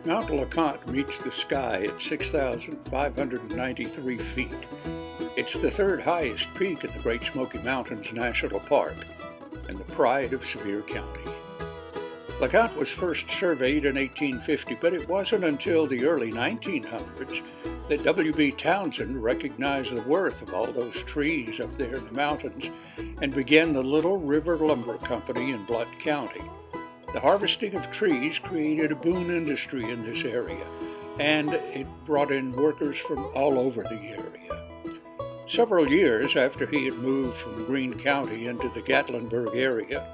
Mount Le Conte meets the sky at 6,593 feet. It's the third highest peak in the Great Smoky Mountains National Park and the pride of Sevier County. Le Conte was first surveyed in 1850, but it wasn't until the early 1900s that W.B. Townsend recognized the worth of all those trees up there in the mountains and began the Little River Lumber Company in Blount County. The harvesting of trees created a boom industry in this area, and it brought in workers from all over the area. Several years after he had moved from Greene County into the Gatlinburg area,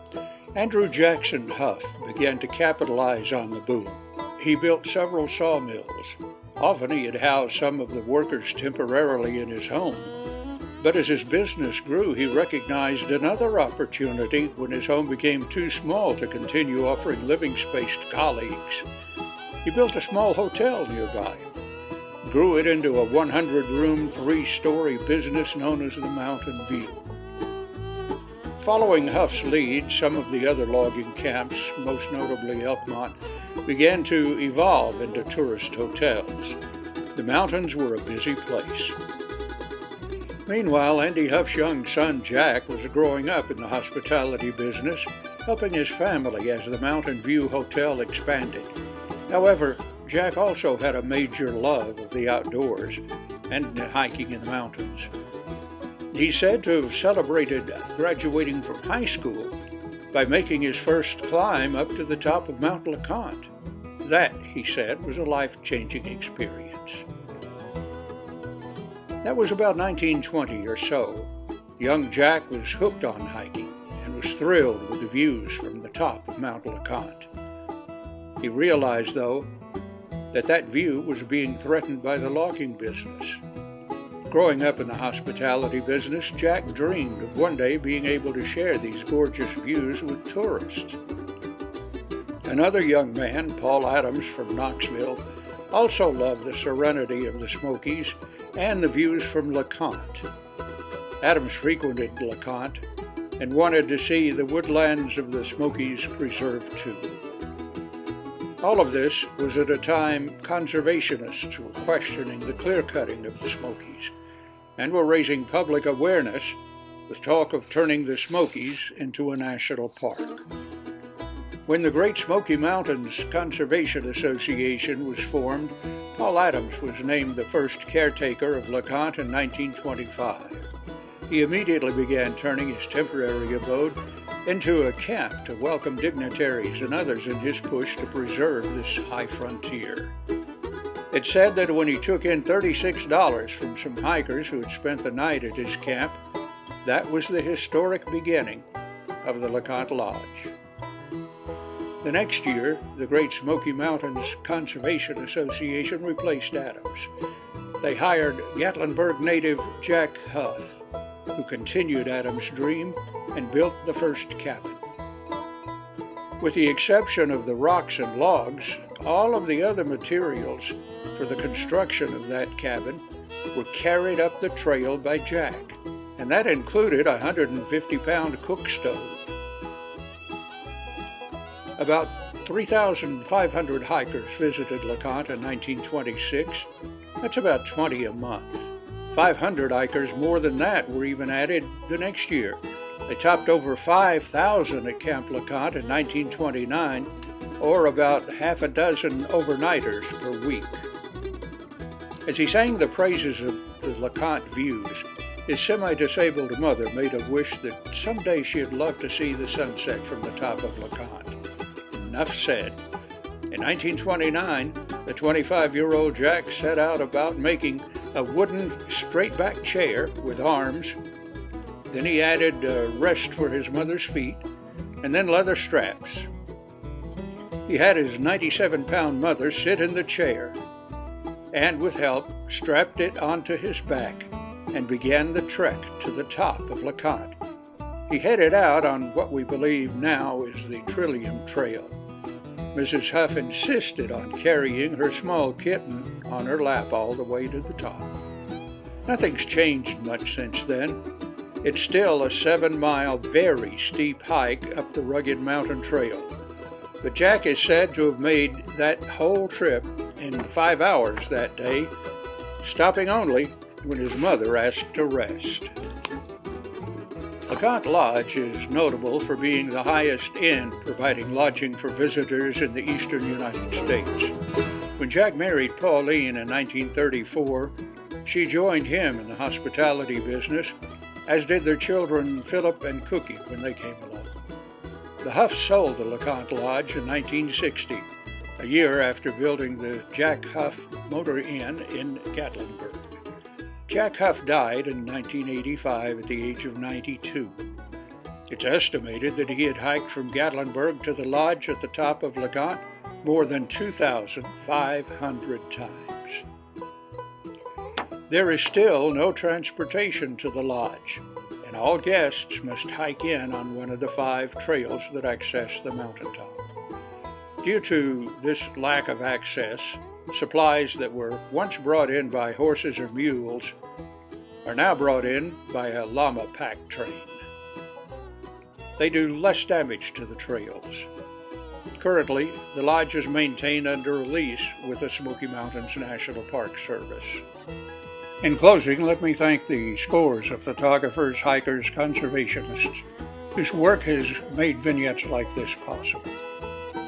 Andrew Jackson Huff began to capitalize on the boom. He built several sawmills. Often he had housed some of the workers temporarily in his home. But as his business grew, he recognized another opportunity when his home became too small to continue offering living space to colleagues. He built a small hotel nearby, grew it into a 100-room, 3-story business known as the Mountain View. Following Huff's lead, some of the other logging camps, most notably Elkmont, began to evolve into tourist hotels. The mountains were a busy place. Meanwhile, Andy Huff's young son, Jack, was growing up in the hospitality business, helping his family as the Mountain View Hotel expanded. However, Jack also had a major love of the outdoors and hiking in the mountains. He's said to have celebrated graduating from high school by making his first climb up to the top of Mount Le Conte. That, he said, was a life-changing experience. That was about 1920 or so. Young Jack was hooked on hiking and was thrilled with the views from the top of Mount Le Conte. He realized, though, that view was being threatened by the logging business. Growing up in the hospitality business, Jack dreamed of one day being able to share these gorgeous views with tourists. Another young man, Paul Adams from Knoxville, also loved the serenity of the Smokies and the views from Le Conte. Adams frequented Le Conte and wanted to see the woodlands of the Smokies preserved too. All of this was at a time conservationists were questioning the clear-cutting of the Smokies and were raising public awareness with talk of turning the Smokies into a national park. When the Great Smoky Mountains Conservation Association was formed, Paul Adams was named the first caretaker of Le Conte in 1925. He immediately began turning his temporary abode into a camp to welcome dignitaries and others in his push to preserve this high frontier. It's said that when he took in $36 from some hikers who had spent the night at his camp, that was the historic beginning of the Le Conte Lodge. The next year, the Great Smoky Mountains Conservation Association replaced Adams. They hired Gatlinburg native Jack Huff, who continued Adams' dream and built the first cabin. With the exception of the rocks and logs, all of the other materials for the construction of that cabin were carried up the trail by Jack, and that included a 150-pound cook stove. About 3,500 hikers visited Le Conte in 1926. That's about 20 a month. 500 hikers more than that were even added the next year. They topped over 5,000 at Camp Le Conte in 1929, or about half a dozen overnighters per week. As he sang the praises of the Le Conte views, his semi-disabled mother made a wish that someday she'd love to see the sunset from the top of Le Conte. Enough said. In 1929, the 25-year-old Jack set out about making a wooden straight-back chair with arms. Then he added a rest for his mother's feet, and then leather straps. He had his 97-pound mother sit in the chair, and with help, strapped it onto his back and began the trek to the top of Le Conte. He headed out on what we believe now is the Trillium Trail. Mrs. Huff insisted on carrying her small kitten on her lap all the way to the top. Nothing's changed much since then. It's still a 7-mile, very steep hike up the rugged mountain trail. But Jack is said to have made that whole trip in 5 hours that day, stopping only when his mother asked to rest. Le Conte Lodge is notable for being the highest inn providing lodging for visitors in the eastern United States. When Jack married Pauline in 1934, she joined him in the hospitality business, as did their children Philip and Cookie when they came along. The Huffs sold the Le Conte Lodge in 1960, a year after building the Jack Huff Motor Inn in Gatlinburg. Jack Huff died in 1985 at the age of 92. It's estimated that he had hiked from Gatlinburg to the lodge at the top of Le Conte more than 2,500 times. There is still no transportation to the lodge, and all guests must hike in on one of the 5 trails that access the mountaintop. Due to this lack of access, supplies that were once brought in by horses or mules are now brought in by a llama pack train. They do less damage to the trails. Currently, the lodge is maintained under a lease with the Smoky Mountains National Park Service. In closing, let me thank the scores of photographers, hikers, conservationists whose work has made vignettes like this possible.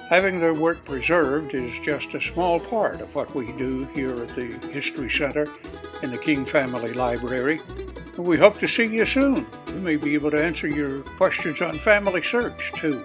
Having their work preserved is just a small part of what we do here at the History Center in the King Family Library. We hope to see you soon. We may be able to answer your questions on family search, too.